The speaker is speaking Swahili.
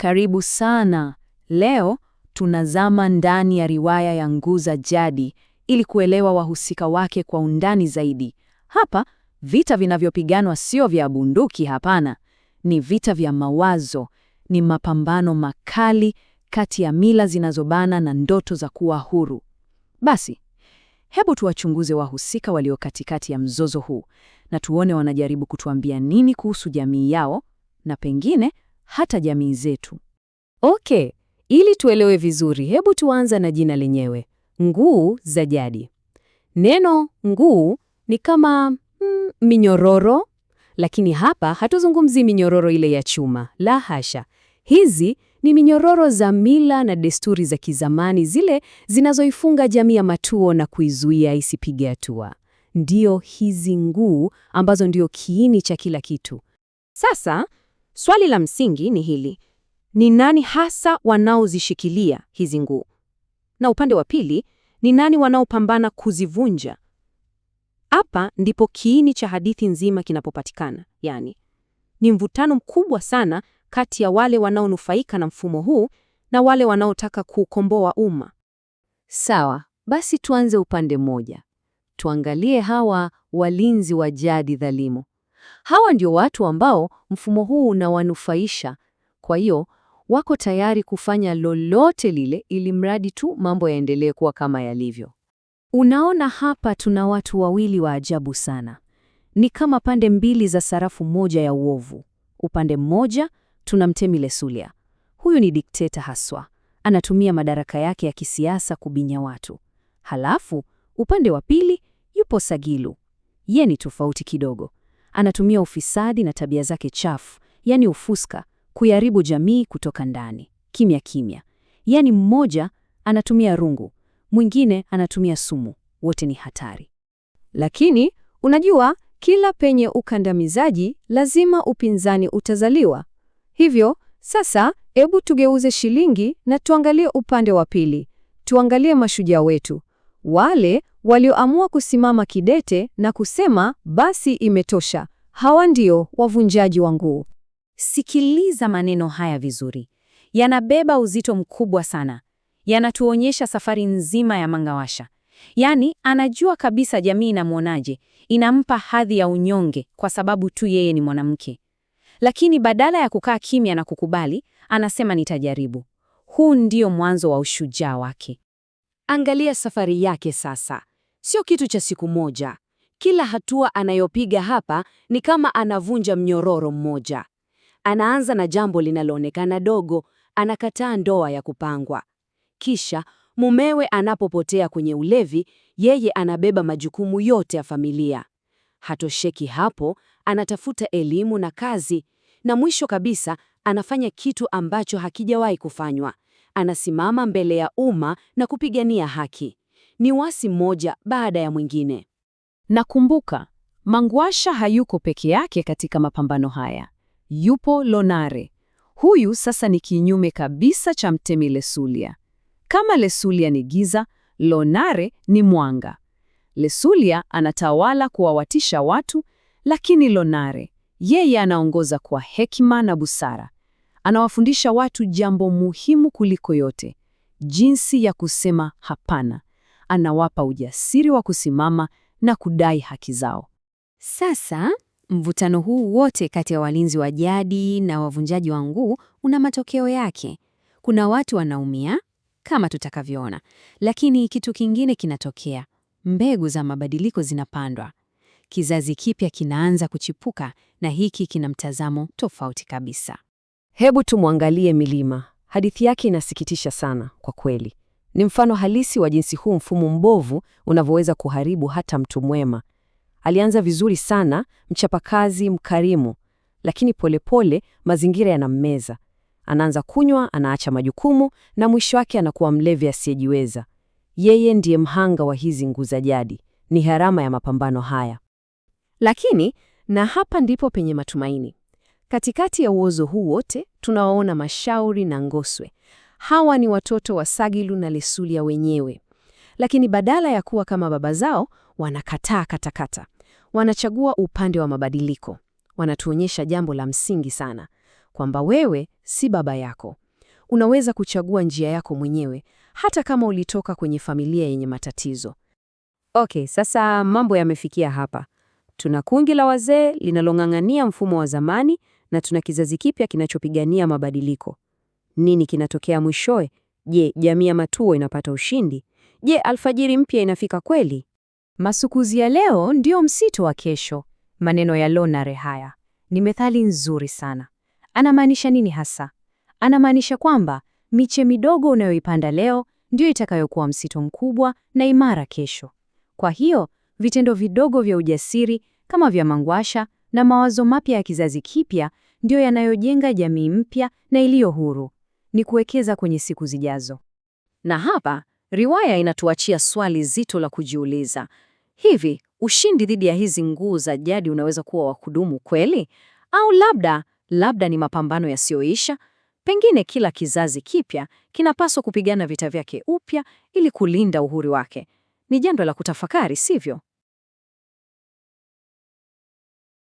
Karibu sana. Leo tunazama ndani ya riwaya ya Nguu za Jadi ili kuelewa wahusika wake kwa undani zaidi. Hapa vita vinavyopiganwa sio vya bunduki, hapana. Ni vita vya mawazo, ni mapambano makali kati ya mila zinazobana na ndoto za kuwa huru. Basi, hebu tuwachunguze wahusika walio katikati ya mzozo huu na tuone wanajaribu kutuambia nini kuhusu jamii yao na pengine hata jamii zetu. Okay, ili tuelewe vizuri, hebu tuanza na jina lenyewe, Nguu za Jadi. Neno nguu ni kama minyororo, lakini hapa hatuzungumzi minyororo ile ya chuma, la hasha. Hizi ni minyororo za mila na desturi za kizamani, zile zinazoifunga jamii ya Matuo na kuizuia isipige hatua. Ndio hizi nguu ambazo ndio kiini cha kila kitu. Sasa, swali la msingi ni hili: ni nani hasa wanaozishikilia hizi nguu? Na upande wa pili, ni nani wanaopambana kuzivunja? Hapa ndipo kiini cha hadithi nzima kinapopatikana. Yaani, ni mvutano mkubwa sana kati ya wale wanaonufaika na mfumo huu na wale wanaotaka kuukomboa umma. Sawa, basi tuanze upande mmoja. Tuangalie hawa walinzi wa jadi dhalimu. Hawa ndio watu ambao mfumo huu unawanufaisha. Kwa hiyo, wako tayari kufanya lolote lile ili mradi tu mambo yaendelee kuwa kama yalivyo. Unaona, hapa tuna watu wawili wa ajabu sana. Ni kama pande mbili za sarafu moja ya uovu. Upande mmoja tuna Mtemi Lesulia. Huyu ni dikteta haswa. Anatumia madaraka yake ya kisiasa kubinya watu. Halafu, upande wa pili yupo Sagilu. Ye ni tofauti kidogo. Anatumia ufisadi na tabia zake chafu, yani ufuska, kuyaribu jamii kutoka ndani, kimya kimya. Yani mmoja anatumia rungu, mwingine anatumia sumu. Wote ni hatari. Lakini, unajua, kila penye ukandamizaji lazima upinzani utazaliwa. Hivyo, sasa, hebu tugeuze shilingi na tuangalie upande wa pili. Tuangalie mashujaa wetu. Wale walioamua kusimama kidete na kusema basi imetosha. Hawa ndio wavunjaji wa nguu. Sikiliza maneno haya vizuri. Yanabeba uzito mkubwa sana. Yanatuonyesha safari nzima ya Mangawasha. Yaani, anajua kabisa jamii inamwonaje, inampa hadhi ya unyonge kwa sababu tu yeye ni mwanamke. Lakini badala ya kukaa kimya na kukubali, anasema nitajaribu. Huu ndio mwanzo wa ushujaa wake. Angalia safari yake sasa. Sio kitu cha siku moja. Kila hatua anayopiga hapa ni kama anavunja mnyororo mmoja. Anaanza na jambo linaloonekana dogo, anakataa ndoa ya kupangwa. Kisha, mumewe anapopotea kwenye ulevi, yeye anabeba majukumu yote ya familia. Hatosheki hapo, anatafuta elimu na kazi, na mwisho kabisa anafanya kitu ambacho hakijawahi kufanywa. Anasimama mbele ya umma na kupigania haki. Ni wasi mmoja baada ya mwingine. Nakumbuka, Mangwasha hayuko peke yake katika mapambano haya. Yupo Lonare. Huyu sasa ni kinyume kabisa cha Mtemi Lesulia. Kama Lesulia ni giza, Lonare ni mwanga. Lesulia anatawala kuwawatisha watu, lakini Lonare, yeye anaongoza kwa hekima na busara. Anawafundisha watu jambo muhimu kuliko yote, jinsi ya kusema hapana. Anawapa ujasiri wa kusimama na kudai haki zao. Sasa, mvutano huu wote kati ya walinzi wa jadi na wavunjaji wa nguu una matokeo yake. Kuna watu wanaumia, kama tutakavyoona, lakini kitu kingine kinatokea. Mbegu za mabadiliko zinapandwa. Kizazi kipya kinaanza kuchipuka na hiki kina mtazamo tofauti kabisa. Hebu tumwangalie Milima. Hadithi yake inasikitisha sana kwa kweli. Ni mfano halisi wa jinsi huu mfumo mbovu unavyoweza kuharibu hata mtu mwema. Alianza vizuri sana, mchapakazi, mkarimu, lakini polepole mazingira yanammeza. Anaanza kunywa, anaacha majukumu na mwisho wake anakuwa mlevi asiyejiweza. Yeye ndiye mhanga wa hizi nguu za jadi. Ni gharama ya mapambano haya. Lakini, na hapa ndipo penye matumaini. Katikati ya uozo huu wote, tunawaona Mashauri na Ngoswe. Hawa ni watoto wa Sagilu na Lesulia wenyewe. Lakini badala ya kuwa kama baba zao, wanakataa katakata. Wanachagua upande wa mabadiliko. Wanatuonyesha jambo la msingi sana, kwamba wewe si baba yako. Unaweza kuchagua njia yako mwenyewe, hata kama ulitoka kwenye familia yenye matatizo. Okay, sasa mambo yamefikia hapa. Tuna kundi la wazee linalong'ang'ania mfumo wa zamani na tuna kizazi kipya kinachopigania mabadiliko. Nini kinatokea mwishowe? Je, jamii ya Matuo inapata ushindi? Je, alfajiri mpya inafika kweli? Masukuzi ya leo ndio msito wa kesho. Maneno ya Lonare haya ni methali nzuri sana. Anamaanisha nini hasa? Anamaanisha kwamba miche midogo unayoipanda leo ndio itakayokuwa msito mkubwa na imara kesho. Kwa hiyo, vitendo vidogo vya ujasiri kama vya Mangwasha na mawazo mapya ya kizazi kipya ndio yanayojenga jamii mpya na iliyo huru. Ni kuwekeza kwenye siku zijazo. Na hapa, riwaya inatuachia swali zito la kujiuliza. Hivi, ushindi dhidi ya hizi nguu za jadi unaweza kuwa wa kudumu kweli? Au labda ni mapambano yasiyoisha? Pengine kila kizazi kipya kinapaswa kupigana vita vyake upya ili kulinda uhuru wake. Ni jambo la kutafakari, sivyo?